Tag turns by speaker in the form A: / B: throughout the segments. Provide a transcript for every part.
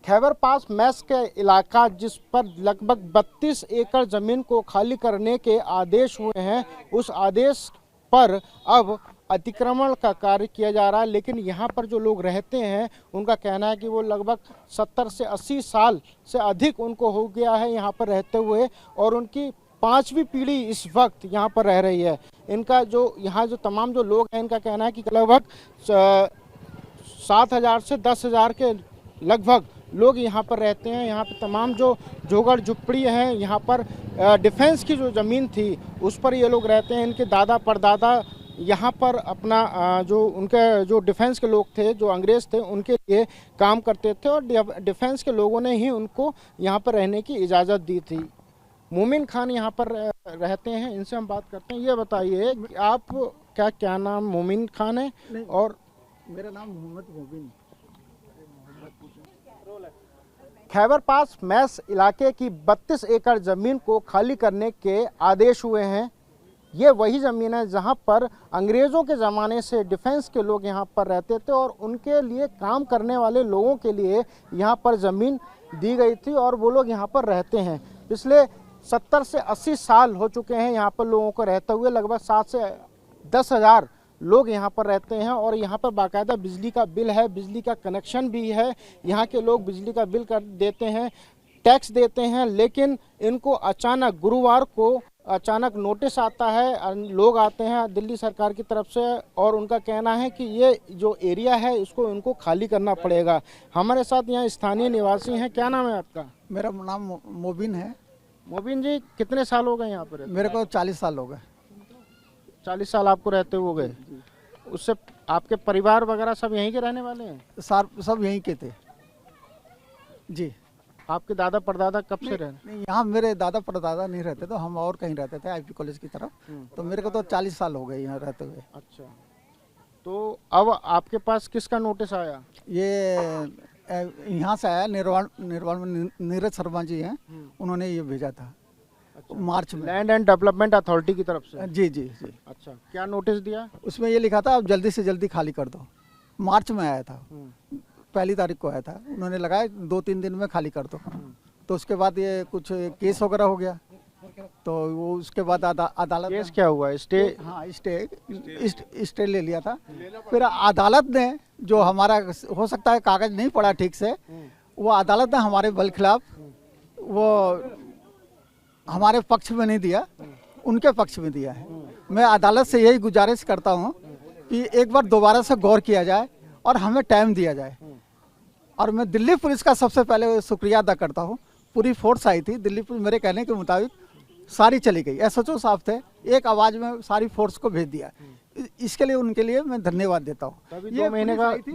A: खैबर पास mess के इलाका जिस पर लगभग 32 एकड़ जमीन को खाली करने के आदेश हुए हैं, उस आदेश पर अब अतिक्रमण का कार्य किया जा रहा है। लेकिन यहाँ पर जो लोग रहते हैं उनका कहना है कि वो लगभग 70 से 80 साल से अधिक उनको हो गया है यहाँ पर रहते हुए, और उनकी 5वीं पीढ़ी इस वक्त यहाँ पर रह रही है। इनका जो यहाँ जो तमाम जो लोग हैं, इनका कहना है कि लगभग 7,000 से 10,000 के लगभग लोग यहाँ पर रहते हैं। यहाँ पर तमाम जो झोगड़ झुपड़ी हैं, यहाँ पर डिफेंस की जो ज़मीन थी उस पर ये लोग रहते हैं। इनके दादा परदादा यहाँ पर अपना जो उनके जो डिफेंस के लोग थे, जो अंग्रेज़ थे, उनके लिए काम करते थे और डिफेंस के लोगों ने ही उनको यहाँ पर रहने की इजाज़त दी थी। मोमिन खान यहाँ पर रहते हैं, इनसे हम बात करते हैं। ये बताइए कि आप क्या नाम मोमिन खान है? और
B: मेरा नाम मोहम्मद मोबिन।
A: खैबर पास मैस इलाके की 32 एकड़ ज़मीन को खाली करने के आदेश हुए हैं। ये वही ज़मीन है जहां पर अंग्रेज़ों के ज़माने से डिफेंस के लोग यहां पर रहते थे और उनके लिए काम करने वाले लोगों के लिए यहां पर ज़मीन दी गई थी और वो लोग यहां पर रहते हैं। पिछले 70 से 80 साल हो चुके हैं यहाँ पर लोगों को रहते हुए। लगभग 7 से 10,000 लोग यहाँ पर रहते हैं और यहाँ पर बाकायदा बिजली का बिल है, बिजली का कनेक्शन भी है। यहाँ के लोग बिजली का बिल कर देते हैं, टैक्स देते हैं। लेकिन इनको अचानक गुरुवार को अचानक नोटिस आता है, लोग आते हैं दिल्ली सरकार की तरफ से और उनका कहना है कि ये जो एरिया है इसको इनको खाली करना पड़ेगा। हमारे साथ यहाँ स्थानीय निवासी हैं। क्या नाम है आपका?
B: मेरा नाम मोबिन है।
A: मोबिन जी, कितने साल हो गए यहाँ पर?
B: मेरे को 40 साल हो गए।
A: 40 साल आपको रहते हो गए? उससे आपके परिवार वगैरह सब यहीं के रहने वाले हैं?
B: सब यहीं के थे जी।
A: आपके दादा परदादा कब से रहे?
B: नहीं, यहाँ मेरे दादा परदादा नहीं रहते, तो हम और कहीं रहते थे आईपी कॉलेज की तरफ। तो मेरे को तो 40 साल हो गए यहाँ रहते हुए।
A: अच्छा, तो अब आपके पास किसका नोटिस आया?
B: ये यहाँ से आया, निर्वाण में नीरज शर्मा जी हैं, उन्होंने ये भेजा था। अच्छा, मार्च में
A: लैंड एंड डेवलपमेंट अथॉरिटी की तरफ से?
B: जी जी जी।
A: अच्छा, क्या नोटिस दिया?
B: उसमें ये लिखा था अब जल्दी से जल्दी खाली कर दो। मार्च में आया था, 1 तारीख को आया था। उन्होंने लगाया 2-3 दिन में खाली कर दो। तो उसके बाद ये कुछ केस वगैरह हो गया, तो वो उसके बाद अदालत
A: केस क्या हुआ? स्टे?
B: हाँ, स्टे ले लिया था। फिर अदालत ने, जो हमारा हो सकता है कागज नहीं पड़ा ठीक से, वो अदालत ने हमारे बल खिलाफ वो हमारे पक्ष में नहीं दिया, उनके पक्ष में दिया है। मैं अदालत से यही गुजारिश करता हूँ कि एक बार दोबारा से गौर किया जाए और हमें टाइम दिया जाए। और मैं दिल्ली पुलिस का सबसे पहले शुक्रिया अदा करता हूँ। पूरी फोर्स आई थी दिल्ली पुलिस, मेरे कहने के मुताबिक सारी चली गई। एसएचओ साहब थे, एक आवाज़ में सारी फोर्स को भेज दिया। इसके लिए उनके लिए मैं धन्यवाद देता हूँ। ये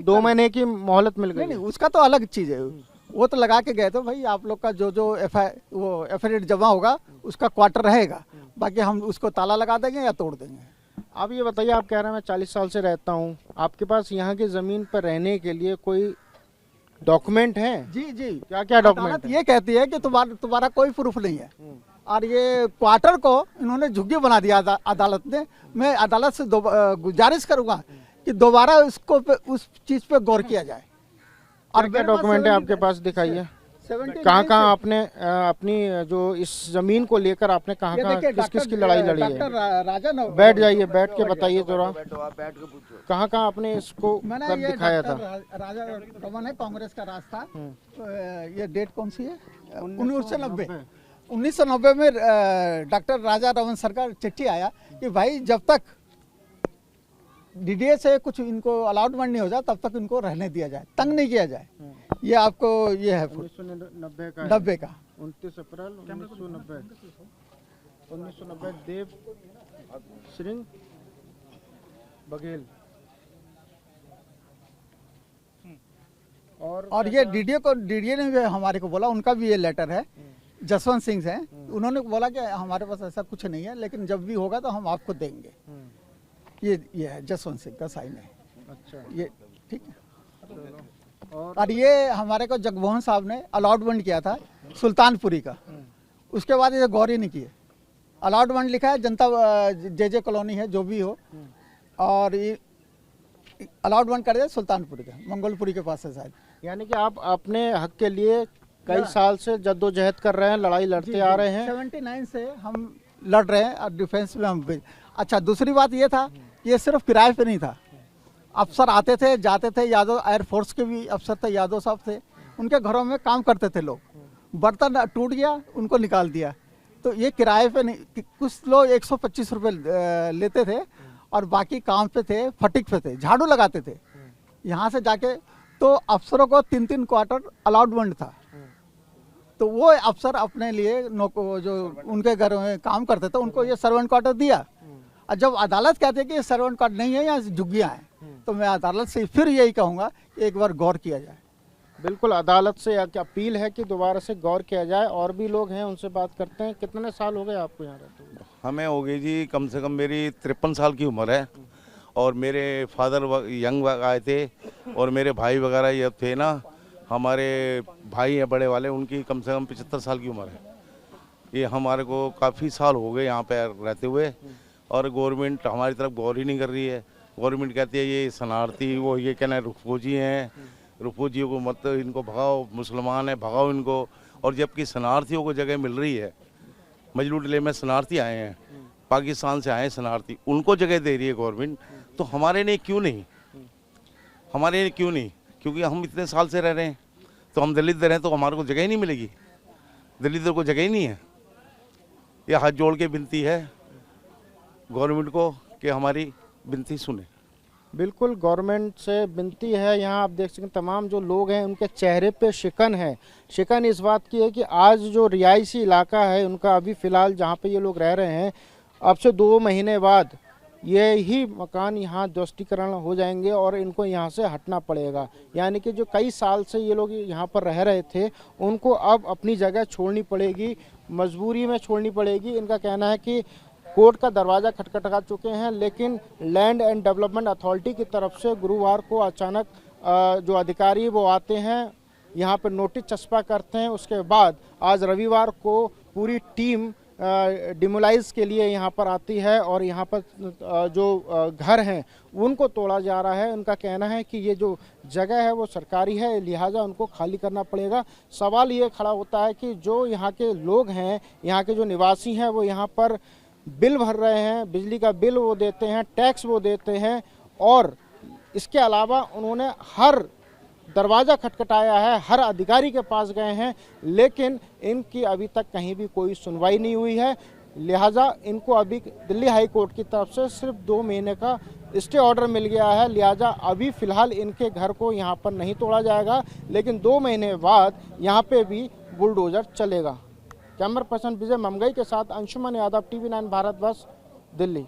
A: 2 महीने की मोहलत मिल गई?
B: नहीं, उसका तो अलग चीज़ है। वो तो लगा के गए थे भाई, आप लोग का जो एफआईआर जमा होगा उसका क्वार्टर रहेगा, बाकी हम उसको ताला लगा देंगे या तोड़ देंगे।
A: आप ये बताइए, आप कह रहे हैं मैं 40 साल से रहता हूँ, आपके पास यहाँ की ज़मीन पर रहने के लिए कोई डॉक्यूमेंट है?
B: जी जी।
A: क्या डॉक्यूमेंट?
B: ये कहती है कि तुम्हारा कोई प्रूफ नहीं है। और ये क्वार्टर को इन्होंने झुग्गी बना दिया अदालत ने। मैं अदालत से गुजारिश करूंगा कि दोबारा उसको उस चीज़ पे गौर किया जाए।
A: और क्या डॉक्यूमेंट है आपके पास? दिखाइए। कहाँ आपने अपनी जो इस जमीन को लेकर आपने कहाँ किस की लड़ाई लड़ी है? बैठ जाइए, बैठ के बताइए जरा, कहाँ आपने इसको दिखाया था?
B: राजा रमन है, कांग्रेस का राज था। ये डेट कौन सी है? 1990 में डॉक्टर राजा रमन सर का चिट्ठी आया कि भाई जब तक डीडीए से कुछ इनको अलाउटमेंट नहीं हो जाए तब तक इनको रहने दिया जाए, तंग नहीं किया जाए। ये आपको ये है 1990 का
A: 29 अप्रैल 1990 देव सिंह बघेल।
B: और ये डीडीए ने भी हमारे को बोला, उनका भी ये लेटर है, जसवंत सिंह है। उन्होंने बोला कि हमारे पास ऐसा कुछ नहीं है, लेकिन जब भी होगा तो हम आपको देंगे। ये है जसवंत सिंह का साइन है।
A: अच्छा,
B: ये ठीक है। और ये हमारे को जगमोहन साहब ने अलॉटमेंट किया था सुल्तानपुरी का, उसके बाद ये गौर ही नहीं किए। अलॉटमेंट लिखा है जनता जे कॉलोनी है, जो भी हो, और ये अलॉटमेंट कर दिया सुल्तानपुरी का, मंगोलपुरी के पास है शायद।
A: यानी कि आप अपने हक के लिए कई साल से जद्दोजहद कर रहे हैं, लड़ाई लड़ते आ रहे हैं।
B: 79 से हम लड़ रहे हैं और डिफेंस में हम। अच्छा, दूसरी बात ये था, ये सिर्फ किराए पे नहीं था, अफसर आते थे जाते थे, यादव एयरफोर्स के भी अफसर थे, यादव साहब थे, उनके घरों में काम करते थे लोग। बर्तन टूट गया उनको निकाल दिया, तो ये किराए पे नहीं। कुछ लोग 125 रुपये लेते थे और बाकी काम पे थे, फटिक पे थे, झाड़ू लगाते थे। यहाँ से जाके तो अफसरों को 3-3 क्वार्टर अलाउडमेंट था, तो वो अफसर अपने लिए जो उनके घर में काम करते थे उनको ये सर्वेंट क्वार्टर दिया। और जब अदालत कहती है कि ये सर्वेंट क्वार्टर नहीं है, यहाँ झुग्गियाँ हैं, तो मैं अदालत से फिर यही कहूँगा कि एक बार गौर किया जाए।
A: बिल्कुल, अदालत से अपील है कि दोबारा से गौर किया जाए। और भी लोग हैं, उनसे बात करते हैं। कितने साल हो गए आपको यहाँ रहते हुए?
C: हमें हो गई जी, कम से कम मेरी 53 साल की उम्र है। और मेरे फादर यंग आए थे और मेरे भाई वगैरह ये थे ना, हमारे भाई हैं बड़े वाले, उनकी कम से कम 75 साल की उम्र है। ये हमारे को काफ़ी साल हो गए यहाँ पे रहते हुए, और गवर्नमेंट हमारी तरफ गौर ही नहीं कर रही है। गवर्नमेंट कहती है ये शरणार्थी, वो ये कहना है रुफूजी हैं, रुफूजियों को मत, इनको भगाओ, मुसलमान है भगाओ इनको। और जबकि शरणार्थियों को जगह मिल रही है, मजलूडले में शरणार्थी आए हैं, पाकिस्तान से आए हैं शरणार्थी, उनको जगह दे रही है गवर्नमेंट, तो हमारे लिए क्यों नहीं? हमारे लिए क्यों नहीं? क्योंकि हम इतने साल से रह रहे हैं, तो हम दलित रहे हैं, तो हमारे को जगह ही नहीं मिलेगी। दलितों को जगह ही नहीं है। यह हाथ जोड़ के विनती है गवर्नमेंट को कि हमारी विनती सुने।
A: बिल्कुल, गवर्नमेंट से विनती है। यहाँ आप देख सकते हैं तमाम जो लोग हैं उनके चेहरे पे शिकन है। शिकन इस बात की है कि आज जो रिहायशी इलाका है उनका, अभी फ़िलहाल जहाँ पे ये लोग रह रहे हैं, अब से 2 महीने बाद ये ही मकान यहाँ ध्वस्तीकरण हो जाएंगे और इनको यहाँ से हटना पड़ेगा। यानी कि जो कई साल से ये लोग यहाँ पर रह रहे थे, उनको अब अपनी जगह छोड़नी पड़ेगी, मजबूरी में छोड़नी पड़ेगी। इनका कहना है कि कोर्ट का दरवाज़ा खटखटा चुके हैं, लेकिन लैंड एंड डेवलपमेंट अथॉरिटी की तरफ से गुरुवार को अचानक जो अधिकारी वो आते हैं, यहाँ पर नोटिस चस्पा करते हैं। उसके बाद आज रविवार को पूरी टीम डिमोलाइज के लिए यहाँ पर आती है और यहाँ पर जो घर हैं उनको तोड़ा जा रहा है। उनका कहना है कि ये जो जगह है वो सरकारी है, लिहाजा उनको खाली करना पड़ेगा। सवाल ये खड़ा होता है कि जो यहाँ के लोग हैं, यहाँ के जो निवासी हैं, वो यहाँ पर बिल भर रहे हैं, बिजली का बिल वो देते हैं, टैक्स वो देते हैं, और इसके अलावा उन्होंने हर दरवाज़ा खटखटाया है, हर अधिकारी के पास गए हैं, लेकिन इनकी अभी तक कहीं भी कोई सुनवाई नहीं हुई है। लिहाजा इनको अभी दिल्ली हाई कोर्ट की तरफ से सिर्फ 2 महीने का स्टे ऑर्डर मिल गया है। लिहाजा अभी फ़िलहाल इनके घर को यहाँ पर नहीं तोड़ा जाएगा, लेकिन 2 महीने बाद यहाँ पे भी बुलडोज़र चलेगा। कैमरा पर्सन विजय ममगई के साथ अंशुमन यादव, TV9 भारत वर्ष, दिल्ली।